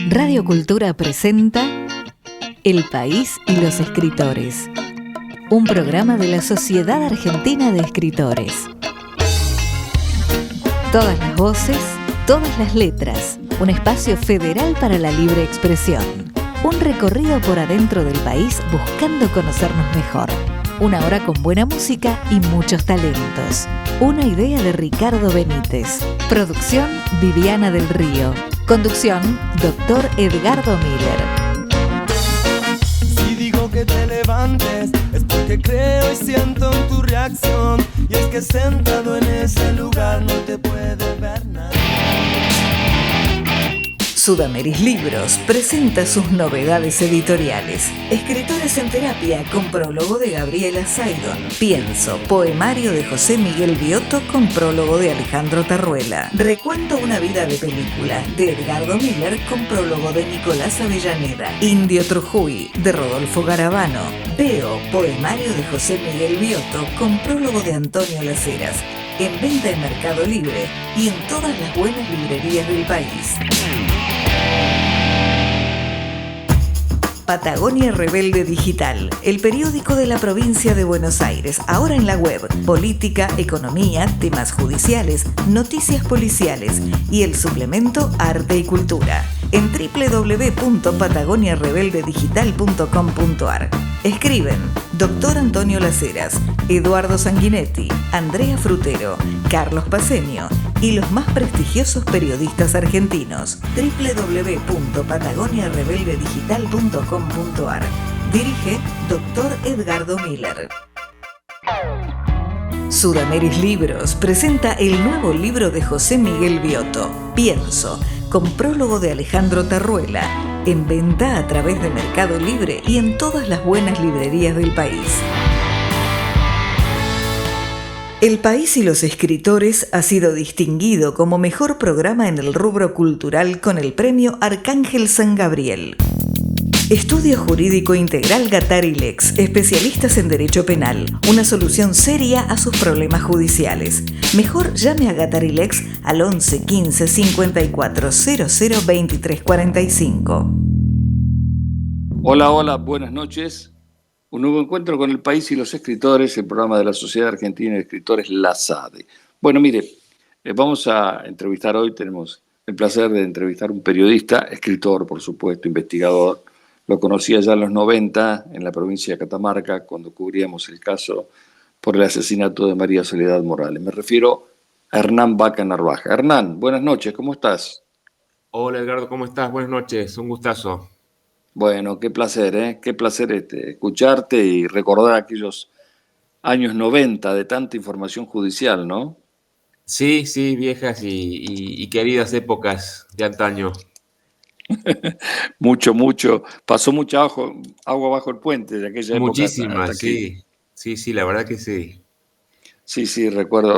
Radio Cultura presenta El País y los Escritores, un programa de la Sociedad Argentina de Escritores. Todas las voces, todas las letras, un espacio federal para la libre expresión. Un recorrido por adentro del país buscando conocernos mejor. Una hora con buena música y muchos talentos. Una idea de Ricardo Benítez. Producción Viviana del Río. Conducción Dr. Edgardo Miller. Si digo que te levantes es porque creo y siento en tu reacción. Y es que sentado en ese lugar no te puede ver nadie. Sudameris Libros presenta sus novedades editoriales. Escritores en terapia con prólogo de Gabriela Saidon. Pienso, poemario de José Miguel Biotto con prólogo de Alejandro Tarruela. Recuento una vida de película de Edgardo Miller con prólogo de Nicolás Avellaneda. Indio Trujuy de Rodolfo Garavano. Veo, poemario de José Miguel Biotto con prólogo de Antonio Laceras. En venta en Mercado Libre y en todas las buenas librerías del país. Patagonia Rebelde Digital, el periódico de la provincia de Buenos Aires, ahora en la web, política, economía, temas judiciales, noticias policiales y el suplemento Arte y Cultura, en www.patagoniarebeldedigital.com.ar. Escriben Dr. Antonio Laceras, Eduardo Sanguinetti, Andrea Frutero, Carlos Paceño y los más prestigiosos periodistas argentinos. www.patagoniarebeldedigital.com.ar. Dirige Dr. Edgardo Miller. Sudameris Libros presenta el nuevo libro de José Miguel Biotto, Pienso, con prólogo de Alejandro Tarruela, en venta a través de Mercado Libre y en todas las buenas librerías del país. El País y los Escritores ha sido distinguido como mejor programa en el rubro cultural con el premio Arcángel San Gabriel. Estudio Jurídico Integral Gatari Lex, especialistas en derecho penal, una solución seria a sus problemas judiciales. Mejor llame a Gatari Lex al 11 15 54 00 23 45. Hola, buenas noches. Un nuevo encuentro con El País y los Escritores, el programa de la Sociedad Argentina de Escritores, la SADE. Bueno, mire, vamos a entrevistar hoy, tenemos el placer de entrevistar a un periodista, escritor, por supuesto, investigador. Lo conocía ya en los 90 en la provincia de Catamarca, cuando cubríamos el caso por el asesinato de María Soledad Morales. Me refiero a Hernán Vaca Narvaja. Hernán, buenas noches, ¿cómo estás? Hola Edgardo, ¿cómo estás? Buenas noches, un gustazo. Bueno, qué placer, qué placer escucharte y recordar aquellos años 90 de tanta información judicial, ¿no? Sí, viejas y queridas épocas de antaño. Mucho. Pasó mucha agua bajo el puente de aquella época Muchísimas, hasta aquí. Sí, la verdad que sí. Sí, recuerdo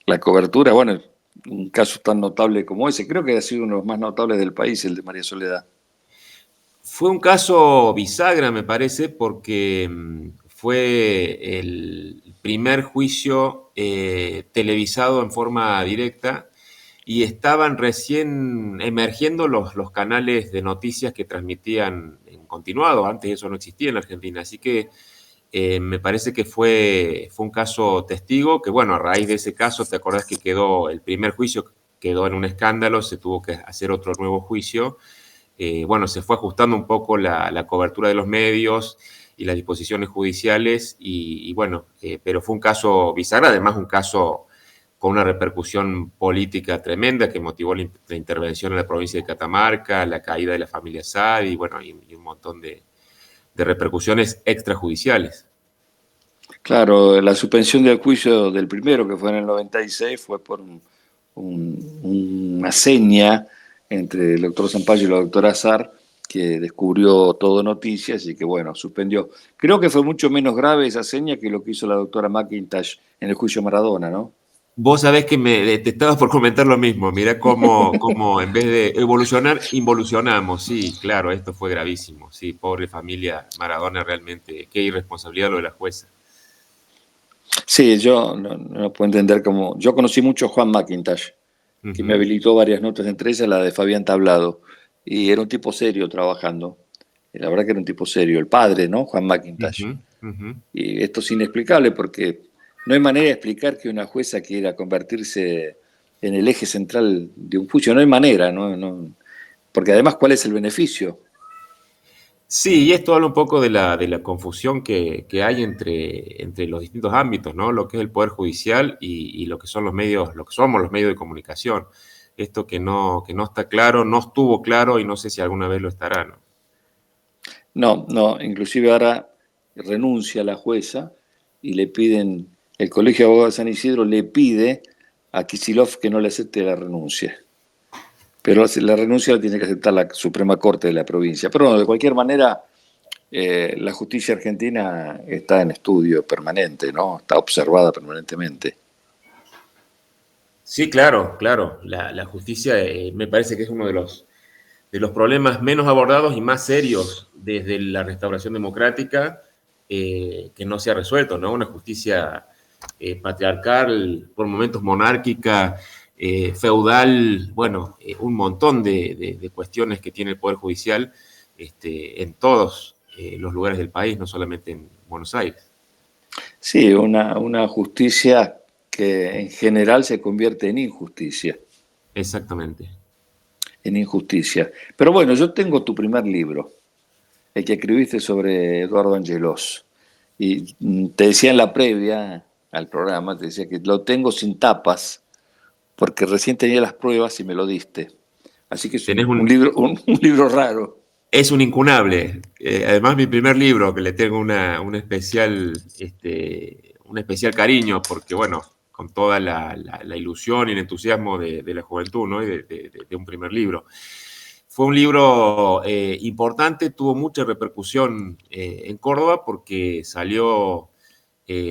la cobertura. Bueno, un caso tan notable como ese. Creo que ha sido uno de los más notables del país, el de María Soledad. Fue un caso bisagra, me parece, porque fue el primer juicio televisado en forma directa y estaban recién emergiendo los canales de noticias que transmitían en continuado. Antes eso no existía en la Argentina, así que me parece que fue un caso testigo, que bueno, a raíz de ese caso, ¿te acordás que quedó el primer juicio? Quedó en un escándalo, se tuvo que hacer otro nuevo juicio. Bueno, se fue ajustando un poco la cobertura de los medios y las disposiciones judiciales y bueno, pero fue un caso bisagra, además un caso con una repercusión política tremenda que motivó la intervención en la provincia de Catamarca, la caída de la familia Saad y bueno, y un montón de repercusiones extrajudiciales. Claro, la suspensión del juicio del primero, que fue en el 96, fue por una seña entre el doctor Zampayo y la doctora Azar, que descubrió todo noticias y que, bueno, suspendió. Creo que fue mucho menos grave esa seña que lo que hizo la doctora McIntosh en el juicio Maradona, ¿no? Vos sabés que te estaba por comentar lo mismo. Mirá cómo en vez de evolucionar, involucionamos. Sí, claro, esto fue gravísimo. Sí, pobre familia Maradona, realmente. Qué irresponsabilidad lo de la jueza. Sí, yo no puedo entender cómo... Yo conocí mucho a Juan McIntosh, que me habilitó varias notas, entre ellas la de Fabián Tablado. Y era un tipo serio trabajando. Y la verdad que era un tipo serio. El padre, ¿no? Juan McIntosh. Y esto es inexplicable porque no hay manera de explicar que una jueza quiera convertirse en el eje central de un juicio. No hay manera, ¿no? Porque además, ¿cuál es el beneficio? Sí, y esto habla un poco de la confusión que hay entre los distintos ámbitos, ¿no? Lo que es el Poder Judicial y lo que son los medios, lo que somos los medios de comunicación. Esto que no está claro, no estuvo claro y no sé si alguna vez lo estará, ¿no? No, inclusive ahora renuncia la jueza y le piden, el Colegio de Abogados de San Isidro le pide a Kicillof que no le acepte la renuncia. Pero la renuncia la tiene que aceptar la Suprema Corte de la provincia. Pero bueno, de cualquier manera, la justicia argentina está en estudio permanente, ¿no? Está observada permanentemente. Sí, claro. La justicia me parece que es uno de los problemas menos abordados y más serios desde la restauración democrática que no se ha resuelto, ¿no? Una justicia patriarcal, por momentos monárquica, feudal, bueno, un montón de cuestiones que tiene el Poder Judicial en todos los lugares del país, no solamente en Buenos Aires. Sí, una justicia que en general se convierte en injusticia. Exactamente. En injusticia. Pero bueno, yo tengo tu primer libro, el que escribiste sobre Eduardo Angelós. Y te decía en la previa al programa, te decía que lo tengo sin tapas, porque recién tenía las pruebas y me lo diste. Así que es Tenés un libro, un libro raro. Es un incunable. Además, mi primer libro, que le tengo un especial cariño, porque, bueno, con toda la ilusión y el entusiasmo de la juventud, ¿no? Y de un primer libro. Fue un libro importante, tuvo mucha repercusión en Córdoba, porque salió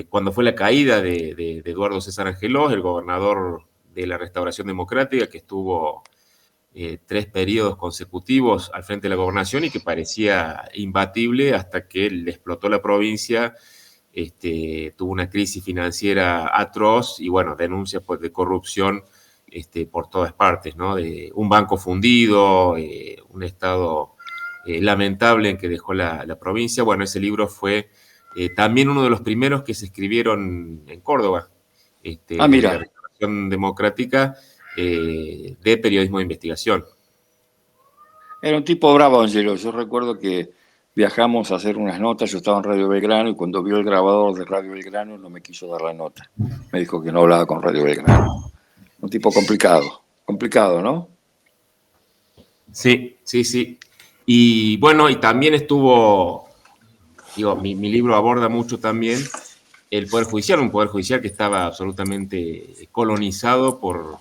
cuando fue la caída de Eduardo César Angelós, el gobernador de la Restauración Democrática, que estuvo 3 periodos consecutivos al frente de la gobernación y que parecía imbatible hasta que le explotó la provincia, tuvo una crisis financiera atroz y, bueno, denuncias pues, de corrupción por todas partes, ¿no? De un banco fundido, un estado lamentable en que dejó la provincia. Bueno, ese libro fue también uno de los primeros que se escribieron en Córdoba, desde la Mira, Restauración Democrática, de periodismo de investigación. era un tipo bravo, Angelo. Yo recuerdo que viajamos a hacer unas notas, yo estaba en Radio Belgrano y cuando vio el grabador de Radio Belgrano no me quiso dar la nota. Me dijo que no hablaba con Radio Belgrano. Un tipo complicado, ¿no? Sí. Y bueno, y también estuvo, digo, mi libro aborda mucho también el Poder Judicial, un Poder Judicial que estaba absolutamente colonizado por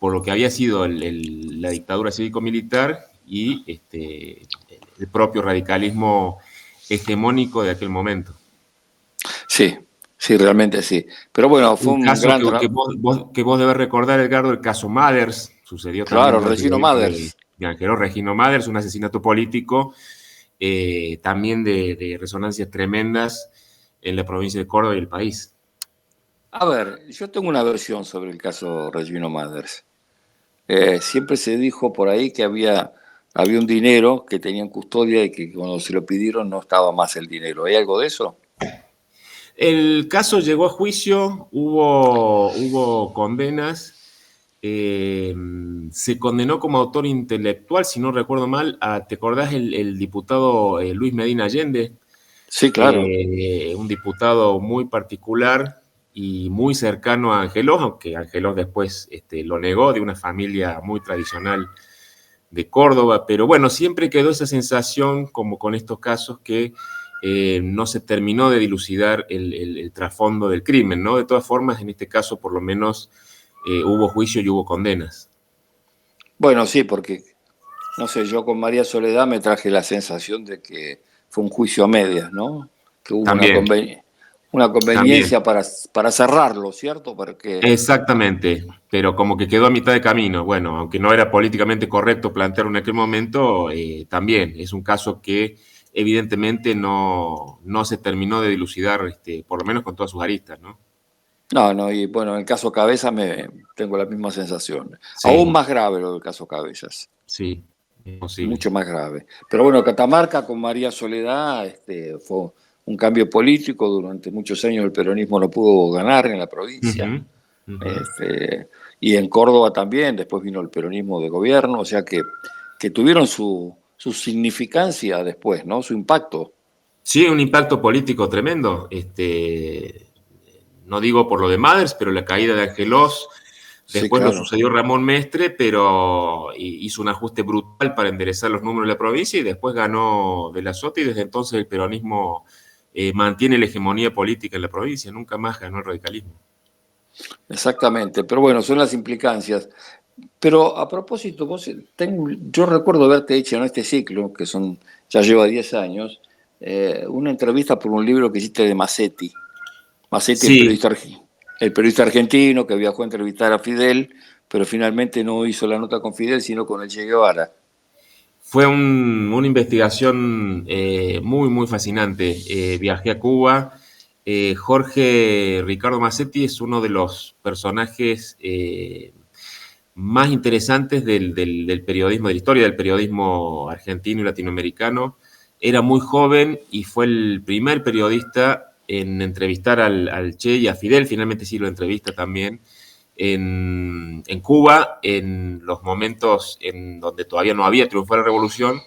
lo que había sido la dictadura cívico-militar y el propio radicalismo hegemónico de aquel momento. Sí, realmente sí. Pero bueno, fue un caso gran que vos debes recordar, Edgardo, el caso Mathers, sucedió también Claro, en el Regino periodismo Mathers. de Angelo Regino Mathers, un asesinato político, también de resonancias tremendas en la provincia de Córdoba y el país. A ver, yo tengo una versión sobre el caso Regino Mathers. Siempre se dijo por ahí que había un dinero que tenían custodia y que cuando se lo pidieron no estaba más el dinero. ¿Hay algo de eso? El caso llegó a juicio, hubo condenas, se condenó como autor intelectual, si no recuerdo mal, ¿te acordás el diputado Luis Medina Allende? Sí, claro. Un diputado muy particular y muy cercano a Angelós, aunque Angelós después lo negó, de una familia muy tradicional de Córdoba, pero bueno, siempre quedó esa sensación, como con estos casos, que no se terminó de dilucidar el trasfondo del crimen, ¿no? De todas formas, en este caso, por lo menos, hubo juicio y hubo condenas. Bueno, sí, porque, no sé, yo con María Soledad me traje la sensación de que fue un juicio a medias, ¿no? Que hubo También. Una conveniencia para cerrarlo, ¿cierto? Porque Exactamente, pero como que quedó a mitad de camino. Bueno, aunque no era políticamente correcto plantearlo en aquel momento, también es un caso que evidentemente no se terminó de dilucidar, por lo menos con todas sus aristas, ¿no? No, no, y bueno, en el caso Cabezas tengo la misma sensación. Aún Sí, más grave lo del caso Cabezas, sí, es posible. mucho más grave. Pero bueno, Catamarca con María Soledad fue un cambio político. Durante muchos años el peronismo no pudo ganar en la provincia. Ujú, ujú. Este, y en Córdoba también, después vino el peronismo de gobierno, o sea que tuvieron su significancia después, ¿no? Su impacto. Sí, un impacto político tremendo. No digo por lo de Maders, pero la caída de Angelos, Sí, después lo claro. sucedió Ramón Mestre, pero hizo un ajuste brutal para enderezar los números de la provincia y después ganó De la Sota y desde entonces el peronismo mantiene la hegemonía política en la provincia, nunca más ganó el radicalismo. Exactamente, pero bueno, son las implicancias. Pero a propósito, yo recuerdo haberte hecho en este ciclo, ya lleva 10 años, una entrevista por un libro que hiciste de Massetti. Massetti, Sí, el periodista argentino que viajó a entrevistar a Fidel, pero finalmente no hizo la nota con Fidel, sino con el Che Guevara. fue una investigación muy, muy fascinante. Viajé a Cuba. Jorge Ricardo Massetti es uno de los personajes más interesantes del periodismo, de la historia del periodismo argentino y latinoamericano. Era muy joven y fue el primer periodista en entrevistar al Che y a Fidel, finalmente sí lo entrevista también, en Cuba, en los momentos en donde todavía no había triunfado la revolución,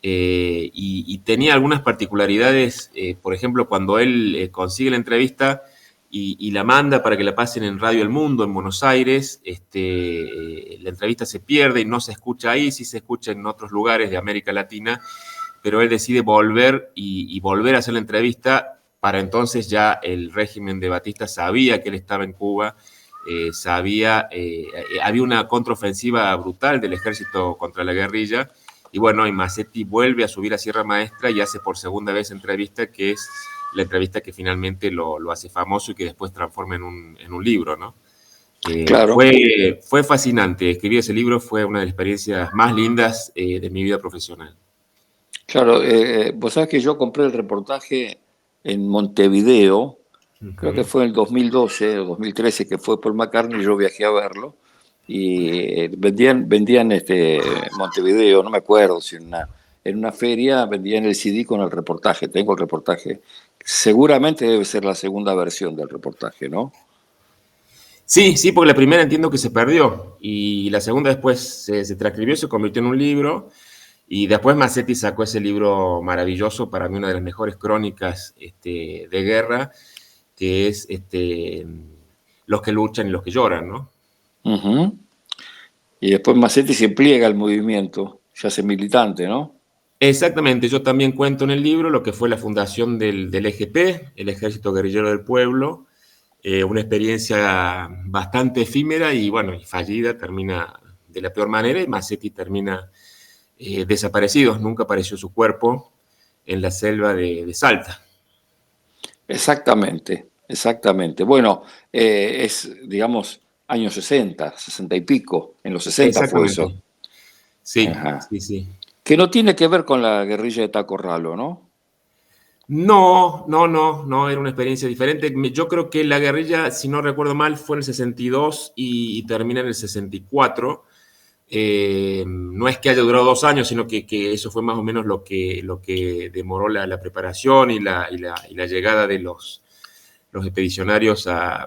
y tenía algunas particularidades, por ejemplo, cuando él consigue la entrevista y la manda para que la pasen en Radio El Mundo, en Buenos Aires, la entrevista se pierde y no se escucha ahí, sí se escucha en otros lugares de América Latina, pero él decide volver y volver a hacer la entrevista. Para entonces ya el régimen de Batista sabía que él estaba en Cuba, había una contraofensiva brutal del ejército contra la guerrilla, y bueno, y Massetti vuelve a subir a Sierra Maestra y hace por segunda vez entrevista, que es la entrevista que finalmente lo hace famoso y que después transforma en un libro, ¿no? Claro, Fue fascinante. Escribir ese libro fue una de las experiencias más lindas de mi vida profesional. claro. Vos sabés que yo compré el reportaje en Montevideo, creo que Ujú. fue en el 2012 o 2013 que fue Paul McCartney, yo viajé a verlo y vendían Montevideo, no me acuerdo si en una feria vendían el CD con el reportaje. Tengo el reportaje. Seguramente debe ser la segunda versión del reportaje, ¿no? Sí, sí, porque la primera entiendo que se perdió y la segunda después se transcribió, se convirtió en un libro y después Massetti sacó ese libro maravilloso, para mí una de las mejores crónicas de guerra, que es Los que luchan y los que lloran, ¿no? Ujú. Y después Macetti se pliega al movimiento, se hace militante, ¿no? Exactamente, yo también cuento en el libro lo que fue la fundación del EGP, el Ejército Guerrillero del Pueblo, una experiencia bastante efímera y bueno, y fallida, termina de la peor manera y Massetti termina desaparecido, nunca apareció su cuerpo en la selva de Salta. Exactamente, exactamente. Bueno, digamos, años 60, 60 y pico. En los 60 fue eso. Exactamente, sí, Ajá. sí, sí. Que no tiene que ver con la guerrilla de Taco Ralo, ¿no? No, no, no, no, era una experiencia diferente. Yo creo que la guerrilla, si no recuerdo mal, fue en el 62 y termina en el 64. No es que haya durado 2 años, sino que eso fue más o menos lo que demoró la preparación y la llegada de los expedicionarios a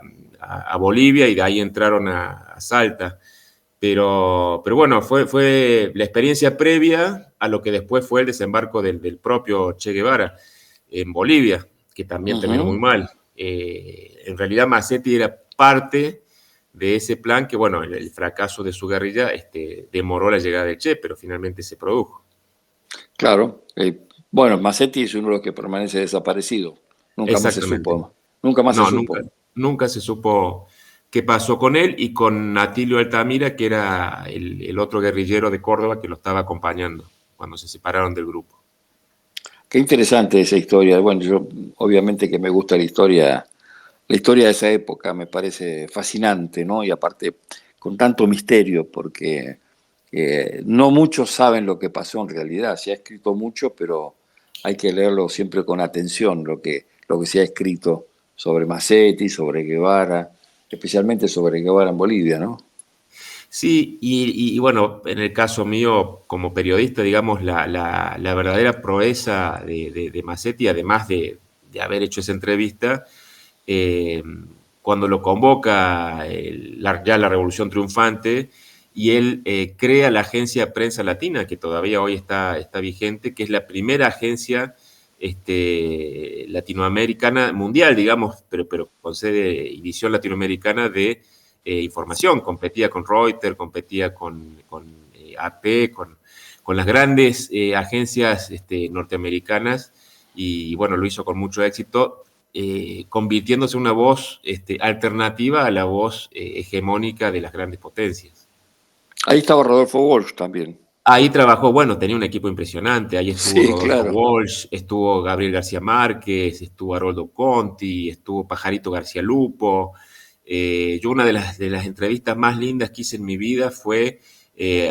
Bolivia y de ahí entraron a Salta. Pero bueno, fue la experiencia previa a lo que después fue el desembarco del propio Che Guevara en Bolivia, que también terminó muy Ujú. mal. En realidad Massetti era parte de ese plan que, bueno, el fracaso de su guerrilla demoró la llegada de Che, pero finalmente se produjo. Claro. Bueno, Macetti es uno de los que permanece desaparecido. Nunca más se Exactamente. supo. Nunca más se No, nunca, supo. nunca se supo qué pasó con él y con Atilio Altamira, que era el otro guerrillero de Córdoba que lo estaba acompañando cuando se separaron del grupo. Qué interesante esa historia. Bueno, yo obviamente que me gusta la historia de esa época me parece fascinante, ¿no? Y aparte con tanto misterio, porque no muchos saben lo que pasó en realidad. Se ha escrito mucho, pero hay que leerlo siempre con atención, lo que se ha escrito sobre Macetti, sobre Guevara, especialmente sobre Guevara en Bolivia, ¿no? Sí, y bueno, en el caso mío como periodista, digamos, la verdadera proeza de Macetti, además de haber hecho esa entrevista, eh, cuando lo convoca ya la Revolución Triunfante, y él crea la agencia Prensa Latina, que todavía hoy está vigente, que es la primera agencia latinoamericana, mundial, digamos, pero con sede y visión latinoamericana de información. Competía con Reuters, competía con AP, con las grandes agencias norteamericanas, y bueno, lo hizo con mucho éxito, convirtiéndose en una voz alternativa a la voz hegemónica de las grandes potencias. Ahí estaba Rodolfo Walsh también. Ahí trabajó, bueno, tenía un equipo impresionante, ahí estuvo Sí, Rodolfo claro. Walsh, estuvo Gabriel García Márquez, estuvo Haroldo Conti, estuvo Pajarito García Lupo. Yo una de las entrevistas más lindas que hice en mi vida fue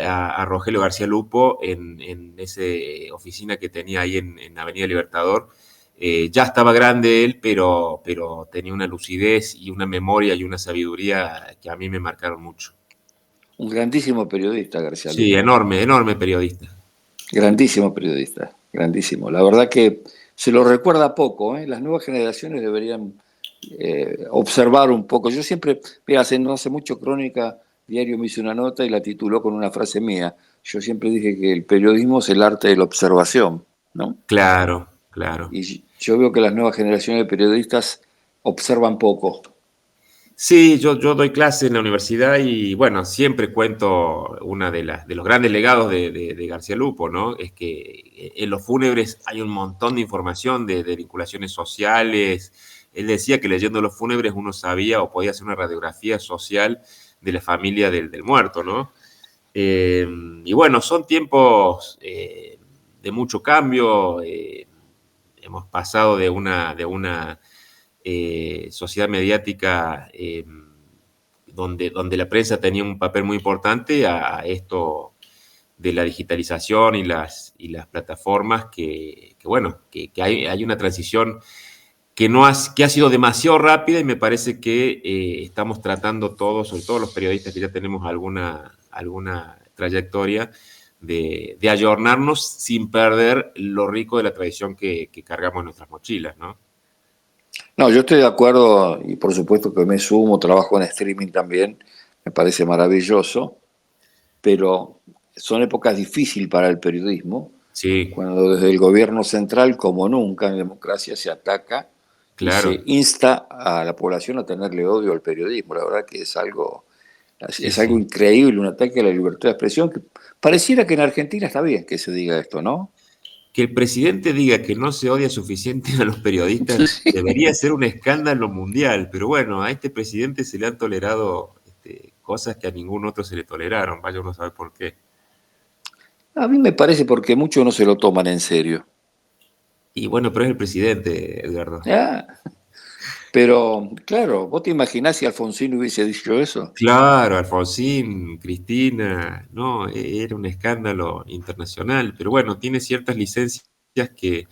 a Rogelio García Lupo en esa oficina que tenía ahí en Avenida Libertador. Ya estaba grande él, pero tenía una lucidez y una memoria y una sabiduría que a mí me marcaron mucho. Un grandísimo periodista, García Sí, Lupo. enorme, enorme periodista. Grandísimo periodista, grandísimo. La verdad que se lo recuerda poco, ¿eh? Las nuevas generaciones deberían observar un poco. Yo siempre, mira, no hace mucho Crónica Diario me hizo una nota y la tituló con una frase mía. Yo siempre dije que el periodismo es el arte de la observación, ¿no? Claro, claro. Y yo veo que las nuevas generaciones de periodistas observan poco. Sí, yo doy clase en la universidad y bueno, siempre cuento una de los grandes legados de García Lupo, ¿no? Es que en los fúnebres hay un montón de información de vinculaciones sociales. Él decía que leyendo los fúnebres uno sabía o podía hacer una radiografía social de la familia del muerto, ¿no? Y bueno, son tiempos de mucho cambio. Hemos pasado de una sociedad mediática donde la prensa tenía un papel muy importante a esto de la digitalización y las plataformas bueno, que hay una transición que ha sido demasiado rápida, y me parece que estamos tratando todos, sobre todo los periodistas que ya tenemos alguna trayectoria, de ayornarnos sin perder lo rico de la tradición que cargamos en nuestras mochilas, ¿no? No, yo estoy de acuerdo y por supuesto que me sumo, trabajo en streaming también, me parece maravilloso, pero son épocas difíciles para el periodismo, Sí, cuando desde el gobierno central, como nunca en democracia, se ataca y se claro. insta a la población a tenerle odio al periodismo. La verdad que Sí, es algo sí. increíble, un ataque a la libertad de expresión, que pareciera que en Argentina está bien que se diga esto, ¿no? Que el presidente diga que no se odia suficiente a los periodistas debería ser un escándalo mundial, pero bueno, a este presidente se le han tolerado cosas que a ningún otro se le toleraron, vaya uno a saber por qué. A mí me parece porque muchos no se lo toman en serio. Y bueno, pero es el presidente, Edgardo. Ah, pero, claro, ¿vos te imaginás si Alfonsín hubiese dicho eso? Claro, Alfonsín, Cristina, no, era un escándalo internacional, pero bueno, tiene ciertas licencias que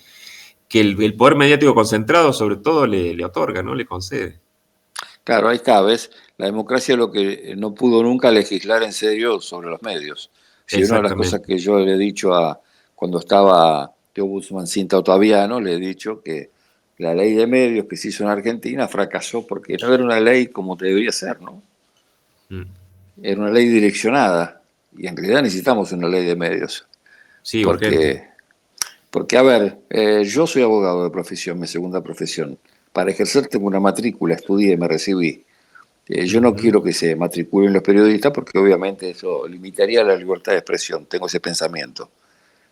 el poder mediático concentrado sobre todo le otorga, ¿no? Le concede. Claro, ahí está, ¿ves? La democracia es lo que no pudo nunca legislar en serio sobre los medios. Si una de las cosas Exactamente. que yo le he dicho cuando estaba Teo Guzmán Cinta Otaviano, le he dicho que la ley de medios que se hizo en Argentina fracasó porque no era una ley como debería ser, ¿no? Mm. Era una ley direccionada y en realidad necesitamos una ley de medios. Sí, urgente. Porque Porque, a ver, yo soy abogado de profesión, mi segunda profesión. Para ejercer tengo una matrícula, estudié, me recibí. Yo no Ujú, quiero que se matriculen los periodistas porque obviamente eso limitaría la libertad de expresión, tengo ese pensamiento.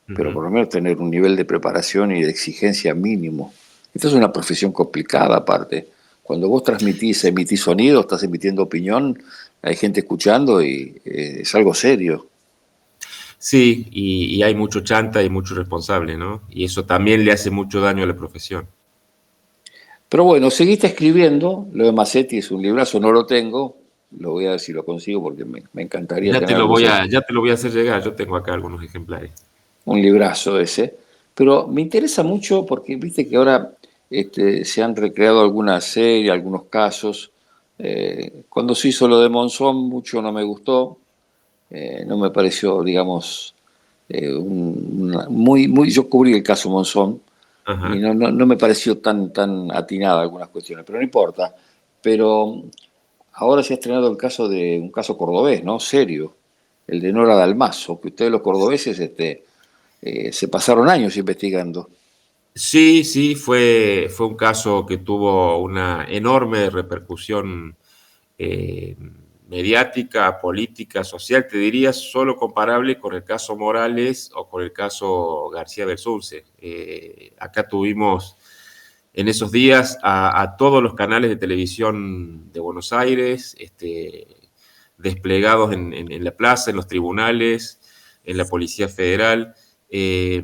Pero ujú. por lo menos tener un nivel de preparación y de exigencia mínimo. Esta es una profesión complicada aparte. Cuando vos transmitís, emitís sonido, estás emitiendo opinión, hay gente escuchando y es algo serio. Sí, y hay mucho chanta y mucho responsable, ¿no? Y eso también le hace mucho daño a la profesión. Pero bueno, seguiste escribiendo. Lo de Macetti es un librazo, no lo tengo. Lo voy a ver si lo consigo porque me encantaría tenerlo. Ya te lo voy a hacer llegar, yo tengo acá algunos ejemplares. Un librazo ese. Pero me interesa mucho porque viste que ahora se han recreado algunas series, algunos casos. Cuando se hizo lo de Monzón, mucho no me gustó, no me pareció, digamos, yo cubrí el caso Monzón y Ajá. no me pareció tan atinada algunas cuestiones, pero no importa. Pero ahora se ha estrenado un caso cordobés, ¿no? Serio, el de Nora Dalmazo, que ustedes los cordobeses se pasaron años investigando. Sí, sí, fue un caso que tuvo una enorme repercusión eh, mediática, política, social, te diría, solo comparable con el caso Morales o con el caso García Belsunce. Acá tuvimos en esos días a todos los canales de televisión de Buenos Aires, desplegados en la plaza, en los tribunales, en la Policía Federal. Eh,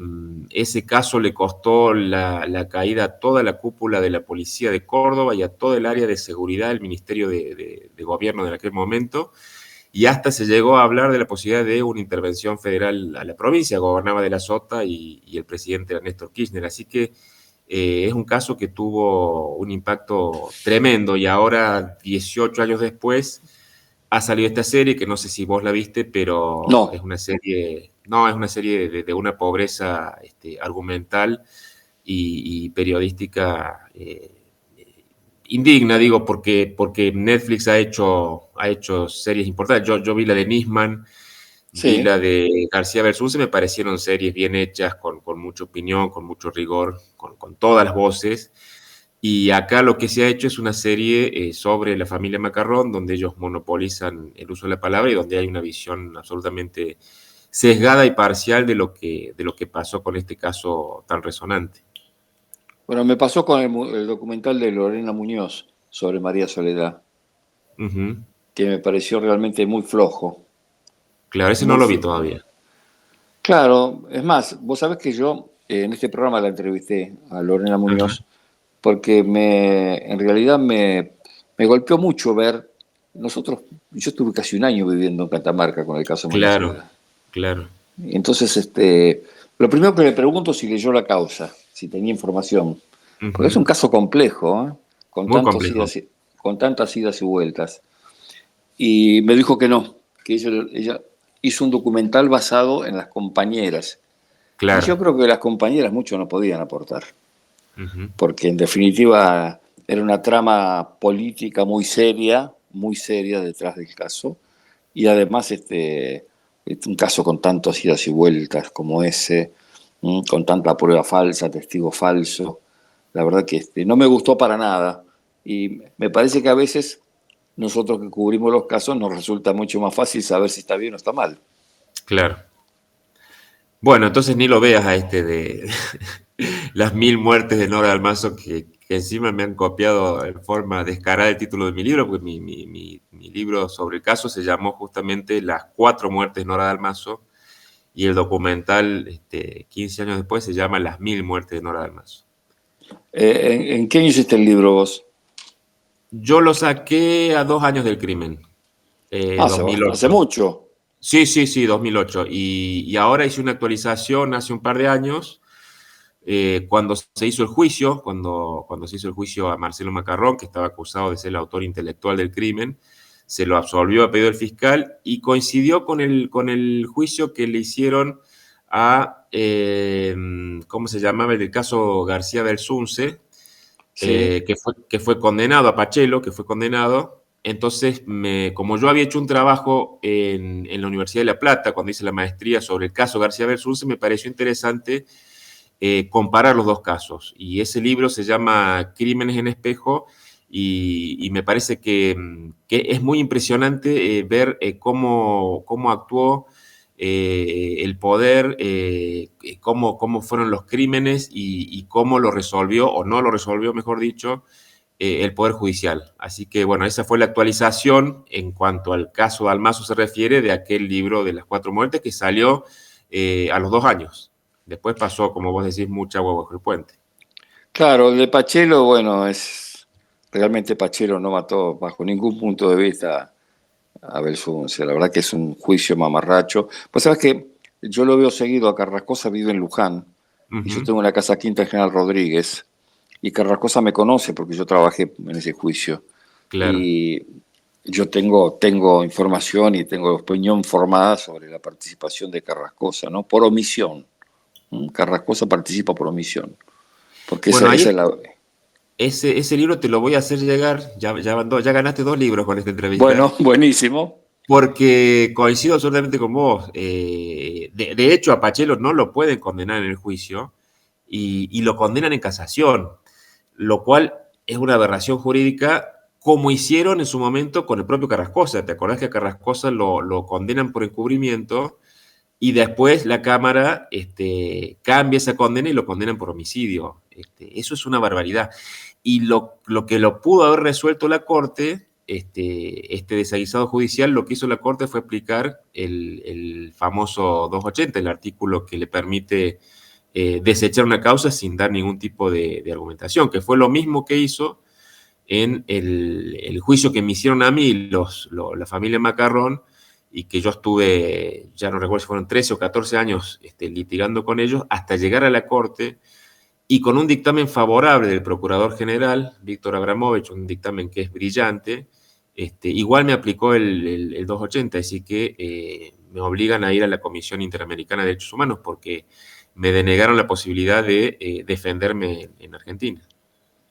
Ese caso le costó la caída a toda la cúpula de la Policía de Córdoba y a todo el área de seguridad del Ministerio de Gobierno de aquel momento, y hasta se llegó a hablar de la posibilidad de una intervención federal a la provincia. Gobernaba de la Sota y el presidente era Néstor Kirchner. Así que es un caso que tuvo un impacto tremendo, y ahora, 18 años después, ha salido esta serie que no sé si vos la viste, pero es No, una serie, no, es una serie de una pobreza argumental y periodística indigna, digo, porque Netflix ha hecho series importantes. Yo vi la de Nisman, vi sí. la de García Bersunce, me parecieron series bien hechas, con mucha opinión, con mucho rigor, con todas las voces. Y acá lo que se ha hecho es una serie sobre la familia Macarrón, donde ellos monopolizan el uso de la palabra y donde hay una visión absolutamente sesgada y parcial de lo que pasó con este caso tan resonante. Bueno, me pasó con el documental de Lorena Muñoz sobre María Soledad, Ujú. que me pareció realmente muy flojo, Claro, ese no muy lo vi flo- todavía. Claro, es más, vos sabés que yo en este programa la entrevisté a Lorena Ajá. Muñoz porque en realidad me golpeó mucho ver, yo estuve casi un año viviendo en Catamarca con el caso de María Claro, Soledad. claro. Entonces, lo primero que le pregunto es si leyó la causa, si tenía información, porque es Ujú. un caso complejo, ¿eh? Con Muy tantos complejo. idas con tantas idas y vueltas. Y me dijo que no, que ella hizo un documental basado en las compañeras. Y Claro. yo creo que las compañeras mucho no podían aportar, Ujú. porque en definitiva era una trama política muy seria detrás del caso, y además un caso con tantas idas y vueltas como ese, con tanta prueba falsa, testigo falso, la verdad que no me gustó para nada, y me parece que a veces nosotros que cubrimos los casos nos resulta mucho más fácil saber si está bien o está mal. Claro. Bueno, entonces ni lo veas a este de las 1000 muertes de Nora Dalmazo, que encima me han copiado en forma descarada el título de mi libro, porque mi libro sobre el caso se llamó justamente Las 4 muertes de Nora Dalmazo, y el documental, 15 años después, se llama Las 1000 muertes de Nora Dalmazo. ¿En qué año hiciste el libro vos? Yo lo saqué a 2 años del crimen, Hace 2008. mucho. Sí, sí, sí, 2008. Y ahora hice una actualización hace un par de años, cuando se hizo el juicio, cuando se hizo el juicio a Marcelo Macarrón, que estaba acusado de ser el autor intelectual del crimen. Se lo absolvió a pedido del fiscal y coincidió con el juicio que le hicieron a, ¿cómo se llamaba? El del caso García Belsunce, Sí. que fue condenado, a Pachelo, que fue condenado. Entonces, como yo había hecho un trabajo en la Universidad de La Plata, cuando hice la maestría sobre el caso García Belsunce, me pareció interesante comparar los dos casos. Y ese libro se llama Crímenes en Espejo, y me parece que es muy impresionante ver cómo actuó el poder, cómo fueron los crímenes y cómo lo resolvió, o no lo resolvió, mejor dicho, el Poder Judicial. Así que, bueno, esa fue la actualización en cuanto al caso Dalmazo se refiere, de aquel libro de las 4 muertes que salió a los 2 años. Después pasó, como vos decís, mucha agua bajo el puente. Claro, el de Pachelo, bueno, realmente Pachelo no mató bajo ningún punto de vista a Belsunce. La verdad que es un juicio mamarracho. Pues sabes que yo lo veo seguido a Carrascosa, vive en Luján, y yo Ujú. tengo una casa quinta en General Rodríguez. y Carrascosa me conoce porque yo trabajé en ese juicio. Claro. Y yo tengo información y tengo opinión formada sobre la participación de Carrascosa, ¿no? Por omisión. Carrascosa participa por omisión. Porque Bueno, esa es la... ese libro te lo voy a hacer llegar, ya ganaste 2 libros con esta entrevista, Bueno, buenísimo. porque coincido absolutamente con vos. De hecho, a Pachelo no lo pueden condenar en el juicio y lo condenan en casación, lo cual es una aberración jurídica, como hicieron en su momento con el propio Carrascosa. ¿Te acordás que a Carrascosa lo condenan por encubrimiento y después la Cámara cambia esa condena y lo condenan por homicidio? Eso es una barbaridad. Y lo que lo pudo haber resuelto la Corte, este desaguisado judicial, lo que hizo la Corte fue aplicar el famoso 280, el artículo que le permite desechar una causa sin dar ningún tipo de argumentación, que fue lo mismo que hizo en el juicio que me hicieron a mí la familia Macarrón, y que yo estuve, ya no recuerdo si fueron 13 o 14 años litigando con ellos, hasta llegar a la Corte, y con un dictamen favorable del Procurador General, Víctor Abramovich, un dictamen que es brillante, igual me aplicó el 280, así que me obligan a ir a la Comisión Interamericana de Derechos Humanos porque me denegaron la posibilidad de defenderme en Argentina.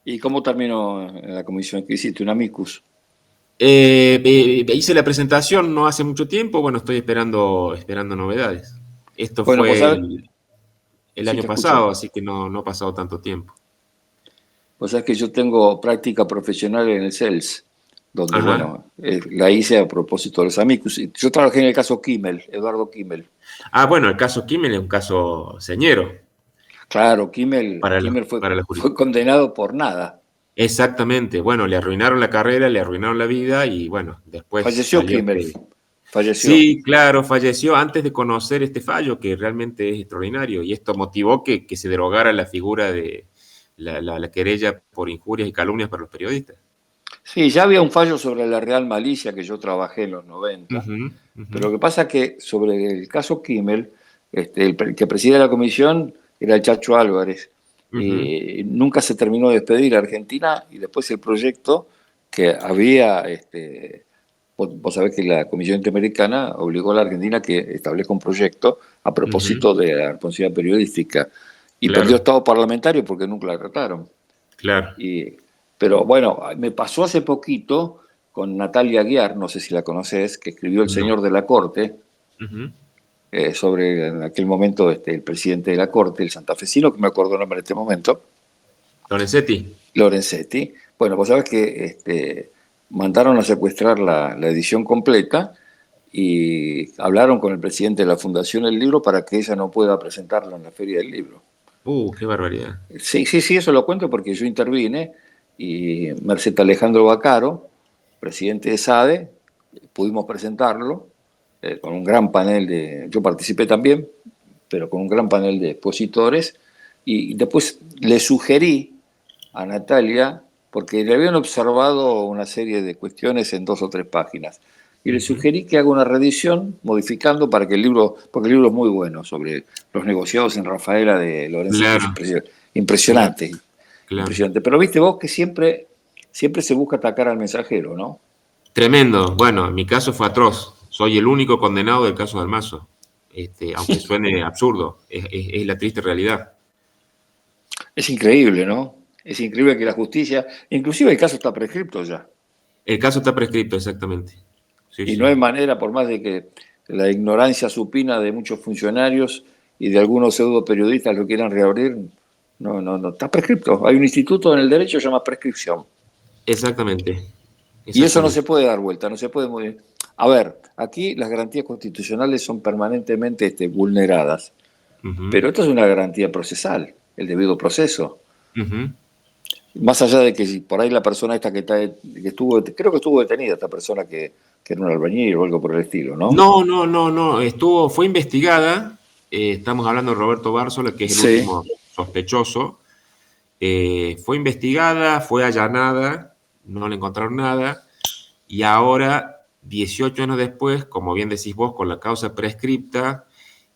¿Y cómo terminó en la comisión que hiciste? ¿Un amicus? Hice la presentación no hace mucho tiempo, bueno, estoy esperando novedades. Esto Bueno, pues fue sabes, el sí año te escucho. pasado, así que no ha pasado tanto tiempo. Pues sabes que yo tengo práctica profesional en el CELS, donde, Ajá. bueno, la hice a propósito de los amicus. Yo trabajé en el caso Kimmel, Eduardo Kimmel. Ah, bueno, el caso Kimmel es un caso señero Claro, Kimmel, para Kimmel fue, la fue jurisdicción. condenado por nada. Exactamente. Bueno, le arruinaron la carrera, le arruinaron la vida y bueno, después Falleció salió Kimmel, que... falleció. Sí, claro, falleció antes de conocer este fallo, que realmente es extraordinario, y esto motivó que se derogara la figura de la querella por injurias y calumnias para los periodistas. Sí, ya había un fallo sobre la Real Malicia que yo trabajé en los 90, Ujú, pero ujú, lo que pasa es que sobre el caso Kimmel, el que preside la comisión era el Chacho Álvarez. ujú. Nunca se terminó de despedir a Argentina y después el proyecto que había, vos sabés que la Comisión Interamericana obligó a la Argentina que establezca un proyecto a Ujú, propósito de la responsabilidad periodística y perdió claro, estado parlamentario porque nunca la trataron. claro. Y, pero bueno, me pasó hace poquito con Natalia Aguiar, no sé si la conoces, que escribió El No. Señor de la Corte, Ujú. sobre en aquel momento el presidente de la Corte, el santafesino, que me acuerdo el nombre en este momento, Lorenzetti. Lorenzetti. Bueno, pues sabes que mandaron a secuestrar la edición completa y hablaron con el presidente de la Fundación del Libro para que ella no pueda presentarlo en la Feria del Libro. Qué barbaridad. Sí, sí, sí, eso lo cuento porque yo intervine y Merced Alejandro Bacaro, presidente de SADE, pudimos presentarlo con un gran panel de... Yo participé también, pero con un gran panel de expositores y después le sugerí a Natalia, porque le habían observado una serie de cuestiones en 2 o 3 páginas, y le Ujú. sugerí que haga una reedición modificando para que el libro, porque el libro es muy bueno, sobre los negociados en Rafaela de Lorenzetti, es Claro, claro, impresionante, claro. impresionante. Pero viste vos que siempre se busca atacar al mensajero, ¿no? Tremendo. Bueno, mi caso fue atroz. Soy el único condenado del caso de Almazo. Aunque suene absurdo, es la triste realidad. Es increíble, ¿no? Es increíble que la justicia, inclusive el caso está prescripto ya, El caso está prescrito, exactamente. Sí, y no sí. hay manera, por más de que la ignorancia supina de muchos funcionarios y de algunos pseudo periodistas lo quieran reabrir, no, no, no, está prescripto. Hay un instituto en el derecho que se llama prescripción. Exactamente. Y eso no se Exactamente. puede dar vuelta, no se puede A ver, aquí las garantías constitucionales son permanentemente vulneradas, Ujú, pero esto es una garantía procesal, el debido proceso. ujú. Más allá de que si por ahí la persona esta que estuvo, creo que estuvo detenida esta persona que era un albañil o algo por el estilo, ¿no? No. Fue investigada. Estamos hablando de Roberto Bárzola, que es el Sí. último sospechoso. Fue investigada, fue allanada, no le encontraron nada. Y ahora, 18 años después, como bien decís vos, con la causa prescripta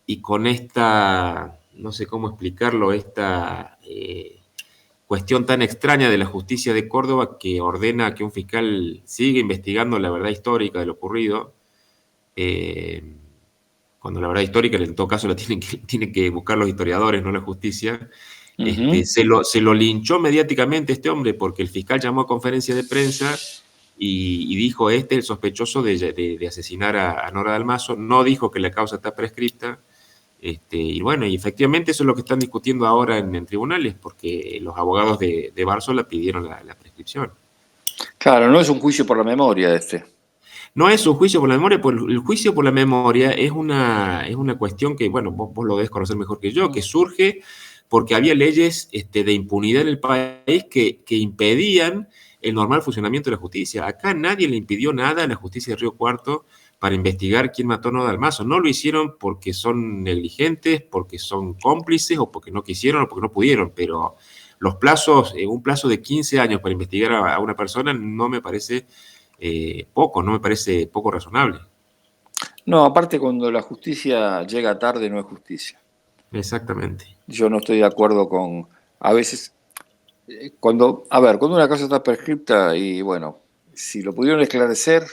y con esta, no sé cómo explicarlo, esta cuestión tan extraña de la justicia de Córdoba que ordena que un fiscal siga investigando la verdad histórica de lo ocurrido, cuando la verdad histórica en todo caso la tienen que buscar los historiadores, no la justicia. Ujú. Se lo linchó mediáticamente este hombre porque el fiscal llamó a conferencia de prensa y dijo, este es el sospechoso de asesinar a Nora Dalmazo, no dijo que la causa está prescripta. Y bueno, y efectivamente eso es lo que están discutiendo ahora en tribunales, porque los abogados de Bársola pidieron la prescripción. Claro, no es un juicio por la memoria este. No es un juicio por la memoria, pues el juicio por la memoria es una cuestión que, bueno, vos lo debes conocer mejor que yo, que surge porque había leyes de impunidad en el país que impedían el normal funcionamiento de la justicia. Acá nadie le impidió nada a la justicia de Río Cuarto para investigar quién mató a Nora Dalmazo. No lo hicieron porque son negligentes, porque son cómplices, o porque no quisieron, o porque no pudieron, pero los plazos, un plazo de 15 años para investigar a una persona no me parece no me parece poco razonable. No, aparte cuando la justicia llega tarde no es justicia. Exactamente. Yo no estoy de acuerdo con, a veces, cuando una cosa está prescripta y bueno, si lo pudieron esclarecer,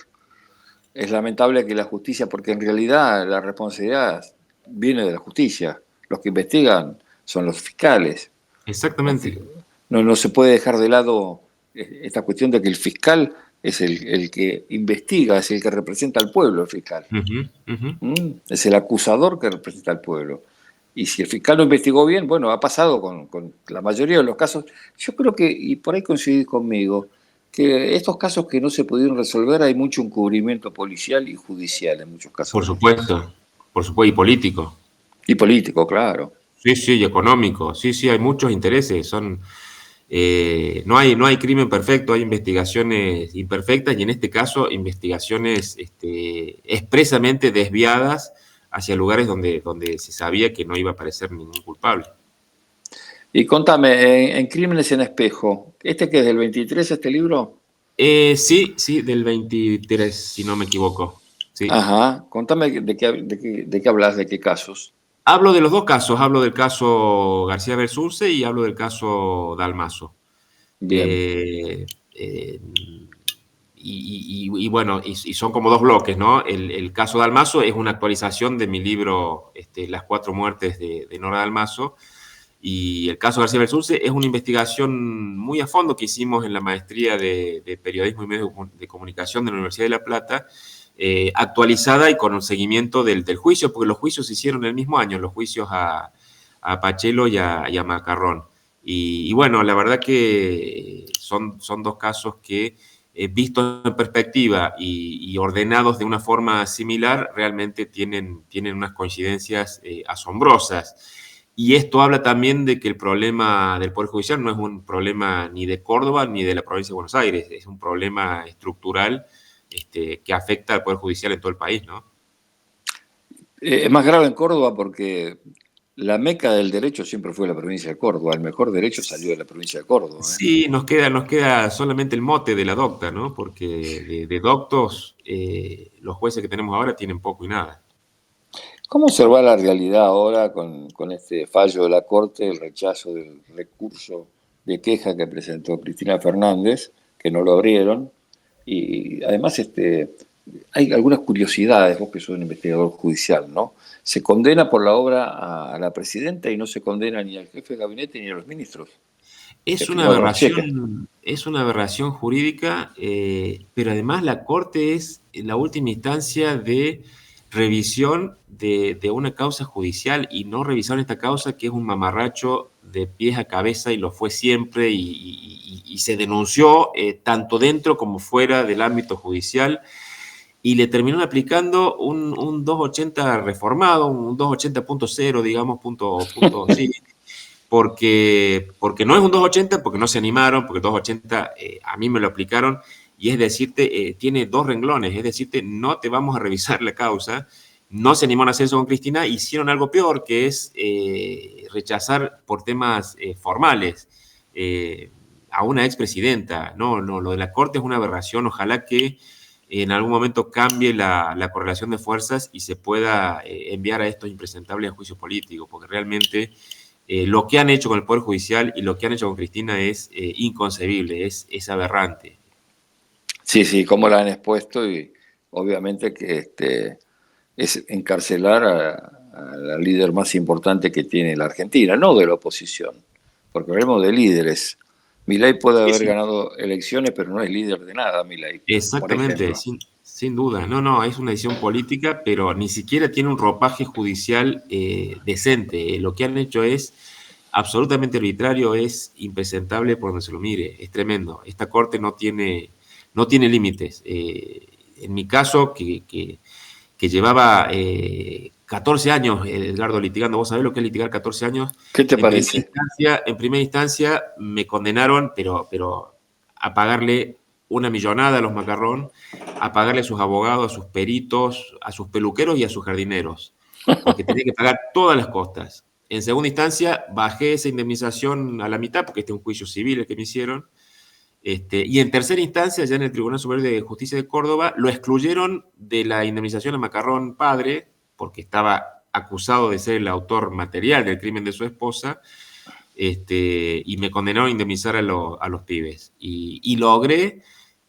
es lamentable que la justicia, porque en realidad la responsabilidad viene de la justicia. Los que investigan son los fiscales. Exactamente. No se puede dejar de lado esta cuestión de que el fiscal es el que investiga, es el que representa al pueblo, el fiscal. Es el acusador que representa al pueblo. Y si el fiscal no investigó bien, bueno, ha pasado con la mayoría de los casos. Yo creo que, y por ahí coincidís conmigo, que estos casos que no se pudieron resolver hay mucho encubrimiento policial y judicial en muchos casos. Por supuesto, y político. Y político, claro. Sí, y económico. Sí, hay muchos intereses. No hay crimen perfecto, hay investigaciones imperfectas y en este caso investigaciones expresamente desviadas hacia lugares donde se sabía que no iba a aparecer ningún culpable. Y contame, en Crímenes en Espejo, ¿este que es del 23, este libro? Sí, del 23, si no me equivoco. Sí. Ajá, contame de qué hablas, de qué casos. Hablo de los dos casos, hablo del caso García Belsunce y hablo del caso Dalmazo. Bien. Bueno, son como dos bloques, ¿no? El caso Dalmazo es una actualización de mi libro Las cuatro muertes de Nora Dalmazo, y el caso García Belsunce es una investigación muy a fondo que hicimos en la maestría de Periodismo y Medios de Comunicación de la Universidad de La Plata, actualizada y con un seguimiento del juicio, porque los juicios se hicieron el mismo año, los juicios a Pachelo y a Macarrón. Y bueno, la verdad que son dos casos que, vistos en perspectiva y ordenados de una forma similar, realmente tienen unas coincidencias asombrosas. Y esto habla también de que el problema del Poder Judicial no es un problema ni de Córdoba ni de la provincia de Buenos Aires, es un problema estructural que afecta al Poder Judicial en todo el país, ¿no? Es más grave en Córdoba porque la meca del derecho siempre fue la provincia de Córdoba. El mejor derecho salió de la provincia de Córdoba. Sí, nos queda solamente el mote de la docta, ¿no? Porque de doctos, los jueces que tenemos ahora tienen poco y nada. ¿Cómo observar la realidad ahora con este fallo de la Corte, el rechazo del recurso de queja que presentó Cristina Fernández, que no lo abrieron? Y además hay algunas curiosidades, vos que sos un investigador judicial, ¿no? Se condena por la obra a la presidenta y no se condena ni al jefe de gabinete ni a los ministros. Es una aberración jurídica, pero además la Corte es la última instancia de revisión de una causa judicial y no revisaron esta causa que es un mamarracho de pies a cabeza y lo fue siempre y se denunció tanto dentro como fuera del ámbito judicial y le terminaron aplicando un 280 reformado, un 280.0, digamos, sí, porque no es un 280, porque no se animaron, porque el 280 a mí me lo aplicaron, y es decirte, tiene dos renglones, es decirte, no te vamos a revisar la causa, no se animaron a hacer eso con Cristina, hicieron algo peor, que es rechazar por temas formales a una expresidenta. No, lo de la Corte es una aberración, ojalá que en algún momento cambie la correlación de fuerzas y se pueda enviar a estos impresentables a juicio político, porque realmente lo que han hecho con el Poder Judicial y lo que han hecho con Cristina es inconcebible, es aberrante. Sí, sí, cómo la han expuesto y obviamente que es encarcelar a la líder más importante que tiene la Argentina, no de la oposición, porque hablemos de líderes. Milei puede Sí, haber sí. ganado elecciones, pero no es líder de nada, Milei, por Exactamente, ejemplo. sin duda. No, no, es una decisión política, pero ni siquiera tiene un ropaje judicial decente. Lo que han hecho es absolutamente arbitrario, es impresentable por donde se lo mire, es tremendo. Esta corte no tiene límites. En mi caso, que llevaba 14 años, Edgardo, litigando, ¿vos sabés lo que es litigar 14 años? ¿Qué te parece? En primera instancia me condenaron, pero a pagarle una millonada a los Macarrón, a pagarle a sus abogados, a sus peritos, a sus peluqueros y a sus jardineros, porque tenía que pagar todas las costas. En segunda instancia, bajé esa indemnización a la mitad, porque este es un juicio civil el que me hicieron. Y en tercera instancia, ya en el Tribunal Superior de Justicia de Córdoba, lo excluyeron de la indemnización a Macarrón padre, porque estaba acusado de ser el autor material del crimen de su esposa, y me condenaron a indemnizar a los pibes. Y logré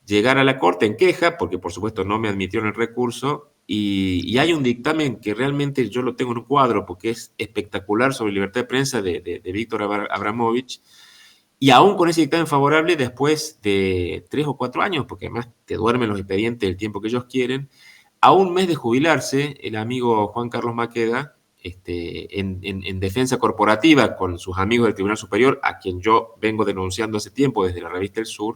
llegar a la corte en queja, porque por supuesto no me admitieron el recurso, y hay un dictamen que realmente yo lo tengo en un cuadro, porque es espectacular, sobre libertad de prensa de Víctor Abramovich, y aún con ese dictamen favorable, después de 3 o 4 años, porque además te duermen los expedientes el tiempo que ellos quieren, a un mes de jubilarse, el amigo Juan Carlos Maqueda, en defensa corporativa con sus amigos del Tribunal Superior, a quien yo vengo denunciando hace tiempo desde la revista El Sur,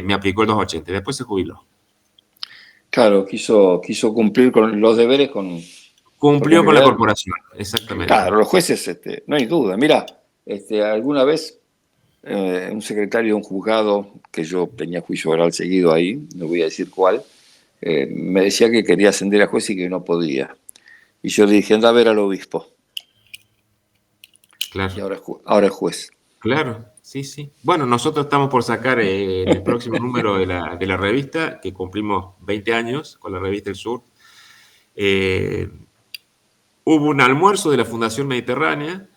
me aplicó el 280. Después se jubiló. Claro, quiso cumplir con los deberes porque Cumplió en con la realidad, corporación, exactamente. claro, los jueces, no hay duda. Mira, alguna vez un secretario de un juzgado, que yo tenía juicio oral seguido ahí, no voy a decir cuál, me decía que quería ascender a juez y que no podía. Y yo le dije, anda a ver al obispo. Y Claro, ahora es juez. claro, sí, sí. Bueno, nosotros estamos por sacar en el próximo número de la revista, que cumplimos 20 años con la revista El Sur. Eh, Hubo un almuerzo de la Fundación Mediterránea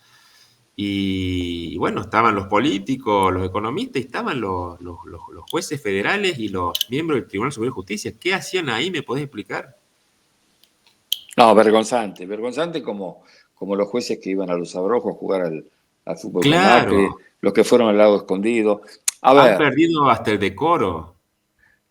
y bueno, estaban los políticos, los economistas, y estaban los jueces federales y los miembros del Tribunal Superior de Justicia. ¿Qué hacían ahí? ¿Me podés explicar? No, vergonzante, vergonzante como los jueces que iban a los Abrojos a jugar al fútbol con Claro, Macri, los que fueron al lado escondido. A han ver, perdido hasta el decoro.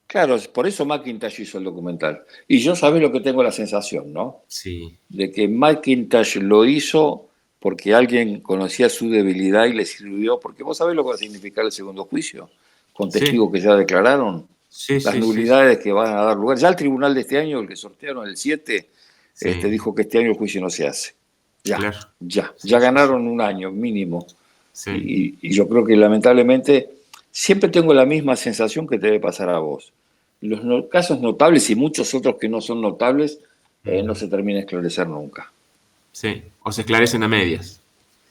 claro, por eso McIntosh hizo el documental. Y yo sabés lo que tengo la sensación, ¿no? Sí, De que McIntosh lo hizo porque alguien conocía su debilidad y le sirvió, porque vos sabés lo que va a significar el segundo juicio, con sí, testigos que ya declararon, sí, las sí, sí, nulidades que van a dar lugar. Ya el tribunal de este año, el que sortearon el 7, sí, dijo que este año el juicio no se hace. Ya, claro. ya Sí, sí, sí, ganaron un año mínimo. sí. Y yo creo que lamentablemente siempre tengo la misma sensación que te debe pasar a vos. Los casos notables y muchos otros que no son notables no Mm, se termina de esclarecer nunca. sí, o se esclarecen a medias.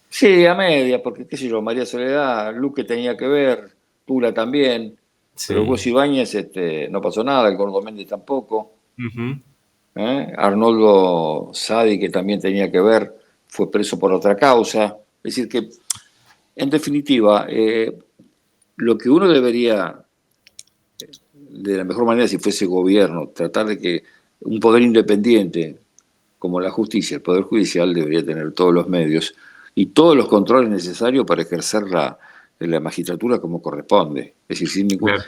Sí, a media, porque qué sé yo, María Soledad, Luque tenía que ver, Tula también, pero Sí. Hugo Ibáñez no pasó nada, el Gordo Méndez tampoco. Ujú. Arnoldo Sadi, que también tenía que ver, fue preso por otra causa. Es decir, que en definitiva, lo que uno debería, de la mejor manera si fuese gobierno, tratar de que un poder independiente como la justicia, el Poder Judicial debería tener todos los medios y todos los controles necesarios para ejercer la magistratura como corresponde. Es decir, Claro.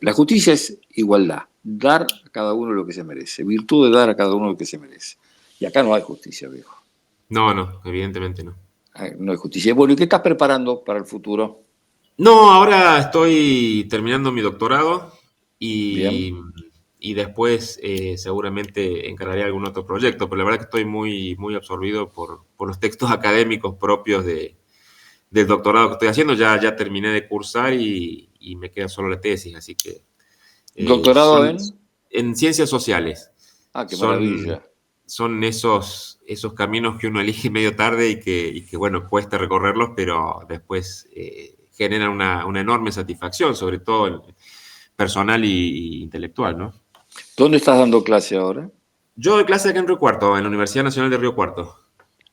la justicia es igualdad, dar a cada uno lo que se merece, virtud de dar a cada uno lo que se merece. Y acá no hay justicia, viejo. No, no, evidentemente no. No hay justicia. Bueno, ¿y qué estás preparando para el futuro? No, ahora estoy terminando mi doctorado Bien. y, y después seguramente encararé algún otro proyecto, pero la verdad que estoy muy, muy absorbido por los textos académicos propios del doctorado que estoy haciendo. Ya terminé de cursar y me queda solo la tesis, así que Doctorado son en... en ciencias sociales. Ah, qué Son, maravilla. son esos caminos que uno elige medio tarde y que bueno, cuesta recorrerlos, pero después generan una enorme satisfacción, sobre todo personal y intelectual, ¿no? ¿Dónde estás dando clase ahora? Yo doy clase acá en Río Cuarto, en la Universidad Nacional de Río Cuarto.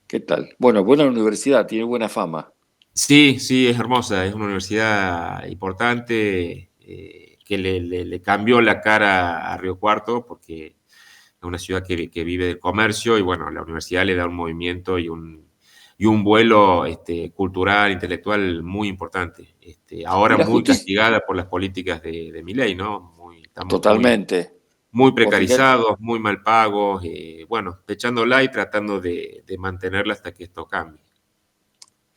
¿Qué tal? Bueno, buena universidad, tiene buena fama. Sí, sí, es hermosa, es una universidad importante que le cambió la cara a Río Cuarto porque es una ciudad que vive del comercio y bueno, la universidad le da un movimiento y un vuelo cultural, intelectual muy importante. Y Ahora la muy justicia, castigada por las políticas de Milei, ¿no? Estamos totalmente. muy Vos fíjate, precarizados, muy mal pagos, bueno, echándola y tratando de mantenerla hasta que esto cambie.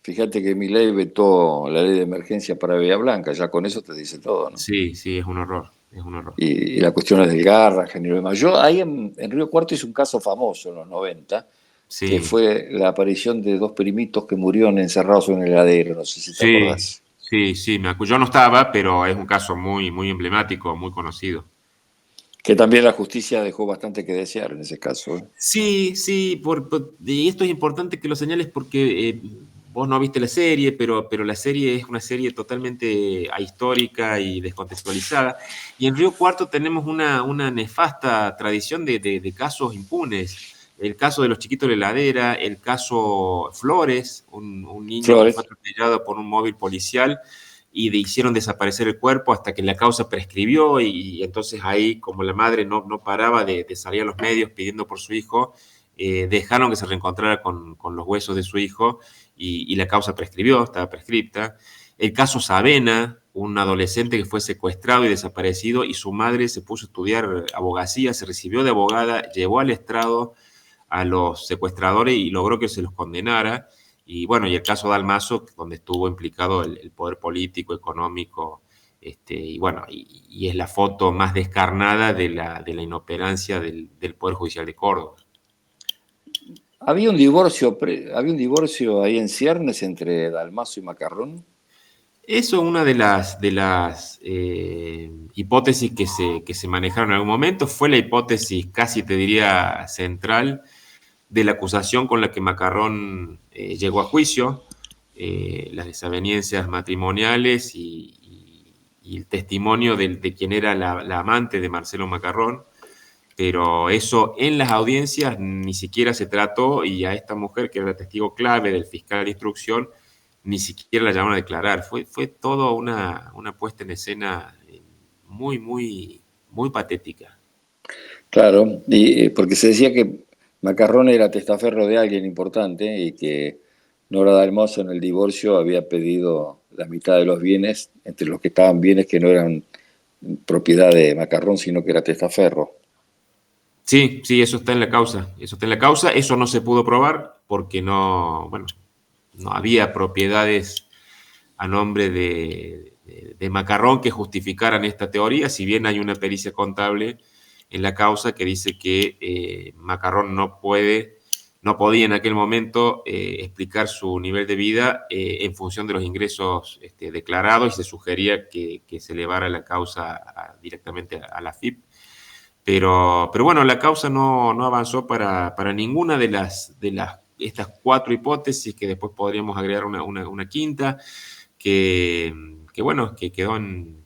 fíjate que Milei vetó la ley de emergencia para Bahía Blanca, ya con eso te dice todo, ¿no? Sí, sí, es un horror, es un horror. Y la cuestión es del Garrahan y lo demás. Yo ahí en Río Cuarto hice un caso famoso en los 90, que Sí, fue la aparición de dos primitos que murieron encerrados en un heladero, no sé si te sí, acordás. sí, sí, yo no estaba, pero es un caso muy, muy emblemático, muy conocido. Que también la justicia dejó bastante que desear en ese caso, ¿eh? Sí, sí, y esto es importante que lo señales porque vos no viste la serie, pero la serie es una serie totalmente ahistórica y descontextualizada. Y en Río Cuarto tenemos una nefasta tradición de casos impunes. El caso de los chiquitos de la heladera, el caso Flores, un niño que fue Flores, atropellado por un móvil policial y hicieron desaparecer el cuerpo hasta que la causa prescribió y entonces ahí, como la madre no paraba de salir a los medios pidiendo por su hijo, dejaron que se reencontrara con los huesos de su hijo y la causa prescribió, estaba prescripta. El caso Savena, un adolescente que fue secuestrado y desaparecido y su madre se puso a estudiar abogacía, se recibió de abogada, llevó al estrado a los secuestradores y logró que se los condenara. Y bueno, y el caso Dalmazo, donde estuvo implicado el poder político, económico, y bueno, y es la foto más descarnada de la inoperancia del Poder Judicial de Córdoba. había un divorcio ahí en ciernes entre Dalmazo y Macarrón. Eso es una de las hipótesis que se manejaron en algún momento. Fue la hipótesis, casi te diría, central de la acusación con la que Macarrón llegó a juicio, las desavenencias matrimoniales y el testimonio de quien era la amante de Marcelo Macarrón, pero eso en las audiencias ni siquiera se trató y a esta mujer, que era la testigo clave del fiscal de instrucción, ni siquiera la llamaron a declarar. Fue todo una puesta en escena muy, muy, muy patética. Claro, porque se decía que Macarrón era testaferro de alguien importante y que Nora Dalmazo en el divorcio había pedido la mitad de los bienes, entre los que estaban bienes que no eran propiedad de Macarrón, sino que era testaferro. Sí, sí, eso está en la causa. Eso está en la causa. Eso no se pudo probar porque no, bueno, no había propiedades a nombre de Macarrón que justificaran esta teoría, si bien hay una pericia contable en la causa que dice que Macarrón no podía en aquel momento explicar su nivel de vida en función de los ingresos declarados y se sugería que se elevara la causa directamente a la FIP. Pero bueno, la causa no avanzó para ninguna estas cuatro hipótesis, que después podríamos agregar una quinta, que, bueno, que quedó en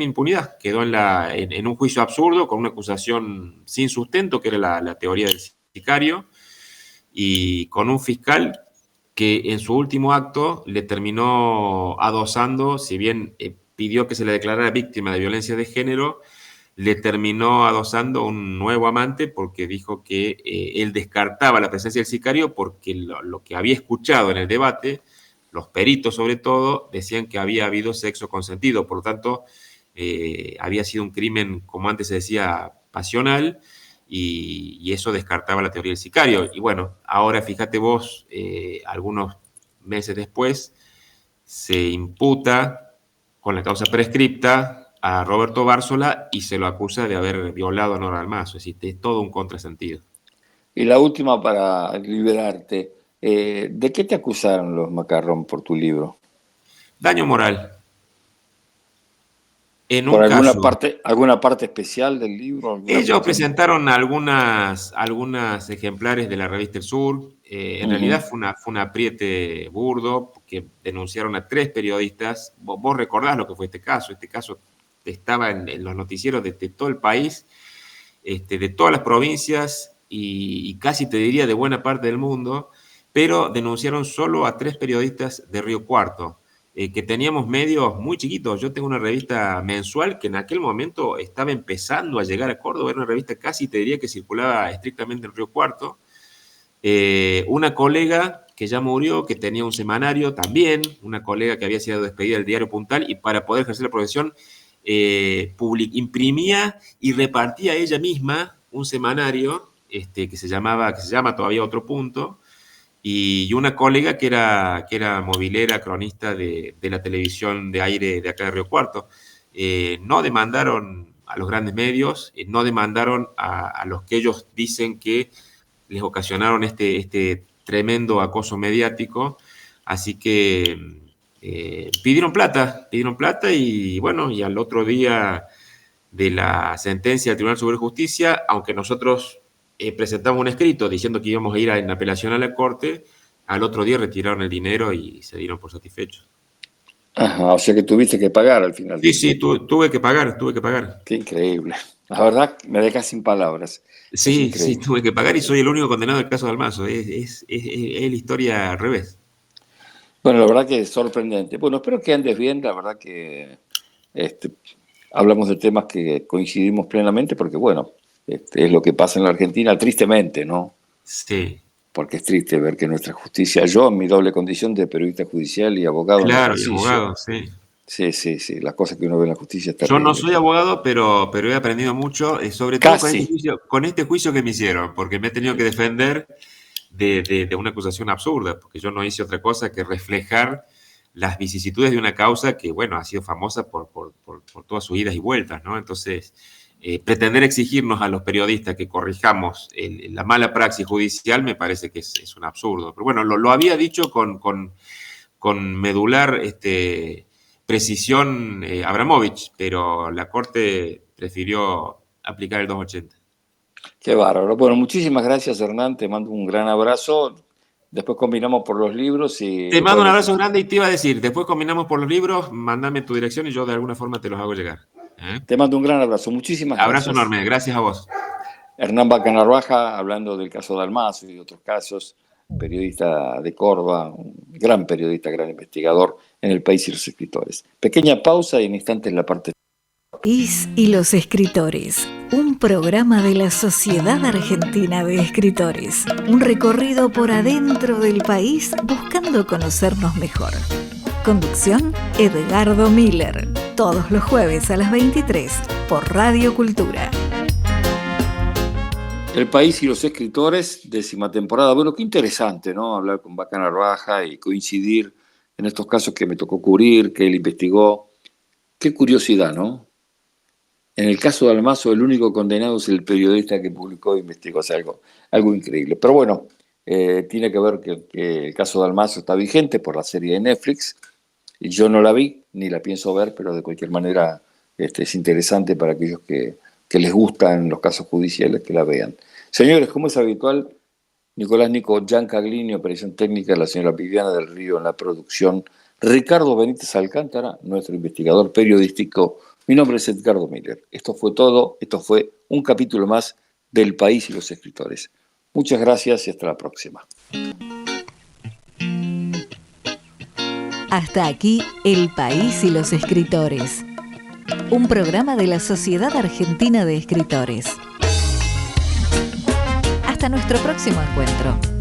impunidad, quedó en un juicio absurdo con una acusación sin sustento, que era la teoría del sicario, y con un fiscal que en su último acto le terminó adosando, si bien pidió que se le declarara víctima de violencia de género, le terminó adosando un nuevo amante porque dijo que él descartaba la presencia del sicario porque lo que había escuchado en el debate, los peritos sobre todo, decían que había habido sexo consentido, por lo tanto, había sido un crimen, como antes se decía, pasional, y eso descartaba la teoría del sicario. Y bueno, ahora fíjate vos, algunos meses después, se imputa con la causa prescripta a Roberto Bárzola y se lo acusa de haber violado a Nora Almazo. Es decir, es todo un contrasentido. Y la última para liberarte. ¿De qué te acusaron los Macarrón por tu libro? Daño moral. En ¿Por un caso, alguna parte especial del libro? ¿Alguna ellos cuestión? presentaron algunas ejemplares de la revista El Sur. En Ujú. realidad fue un apriete burdo, que denunciaron a 3 periodistas. Vos recordás lo que fue este caso. Este caso estaba en los noticieros de todo el país, de todas las provincias y casi te diría de buena parte del mundo. pero denunciaron solo a 3 periodistas de Río Cuarto, que teníamos medios muy chiquitos. Yo tengo una revista mensual que en aquel momento estaba empezando a llegar a Córdoba, era una revista casi, te diría, que circulaba estrictamente en Río Cuarto. Una colega que ya murió, que tenía un semanario también, una colega que había sido despedida del diario Puntal, y para poder ejercer la profesión imprimía y repartía ella misma un semanario que se llama todavía Otro Punto, y una colega que era movilera, cronista de la televisión de aire de acá de Río Cuarto. No demandaron a los grandes medios, no demandaron a los que ellos dicen que les ocasionaron este tremendo acoso mediático, así que pidieron plata y bueno, y al otro día de la sentencia del Tribunal Superior de Justicia, aunque nosotros presentamos un escrito diciendo que íbamos a ir en apelación a la Corte, al otro día retiraron el dinero y se dieron por satisfechos. Ajá, o sea que tuviste que pagar al final. Sí, tuve que pagar. Qué increíble. La verdad, me dejas sin palabras. Sí, tuve que pagar y soy el único condenado del caso Dalmazo. Es la historia al revés. Bueno, la verdad que es sorprendente. Bueno, espero que andes bien. La verdad que hablamos de temas que coincidimos plenamente porque, bueno, es lo que pasa en la Argentina, tristemente, ¿no? Sí. Porque es triste ver que nuestra justicia, yo en mi doble condición de periodista judicial y abogado. Claro, y abogado, sí. Sí, las cosas que uno ve en la justicia está Yo no soy abogado, pero he aprendido mucho, sobre todo con este juicio que me hicieron, porque me he tenido que defender de una acusación absurda, porque yo no hice otra cosa que reflejar las vicisitudes de una causa que, bueno, ha sido famosa por todas sus idas y vueltas, ¿no? Entonces, pretender exigirnos a los periodistas que corrijamos la mala praxis judicial me parece que es un absurdo. Pero bueno, lo había dicho con medular precisión Abramovich, pero la Corte prefirió aplicar el 280. Qué bárbaro. Bueno, muchísimas gracias, Hernán. Te mando un gran abrazo. Después combinamos por los libros y... Te mando un abrazo grande y te iba a decir, después combinamos por los libros, mándame tu dirección y yo de alguna forma te los hago llegar. Te mando un gran abrazo. Muchísimas gracias. Abrazo enorme. Gracias a vos. Hernán Bacanarvaja, hablando del caso Dalmazo y de otros casos, periodista de Córdoba, un gran periodista, gran investigador en El País y los Escritores. Pequeña pausa y en instantes la parte... País y los Escritores, un programa de la Sociedad Argentina de Escritores, un recorrido por adentro del país buscando conocernos mejor. Conducción, Edgardo Miller, todos los jueves a las 23 por Radio Cultura. El País y los Escritores, 10ª temporada. Bueno, qué interesante, ¿no? Hablar con Bacanarvaja y coincidir en estos casos que me tocó cubrir, que él investigó. Qué curiosidad, ¿no? En el caso de Dalmazo, el único condenado es el periodista que publicó e investigó. O sea, algo increíble. Pero bueno, tiene que ver que el caso de Dalmazo está vigente por la serie de Netflix. Y yo no la vi, ni la pienso ver, pero de cualquier manera es interesante para aquellos que les gustan los casos judiciales, que la vean. Señores, como es habitual, Nicolás Nico, Jan Caglini, operación técnica, la señora Viviana del Río en la producción, Ricardo Benítez Alcántara, nuestro investigador periodístico. Mi nombre es Edgardo Miller. Esto fue todo. Esto fue un capítulo más del País y los Escritores. Muchas gracias y hasta la próxima. Hasta aquí El País y los Escritores, un programa de la Sociedad Argentina de Escritores. Hasta nuestro próximo encuentro.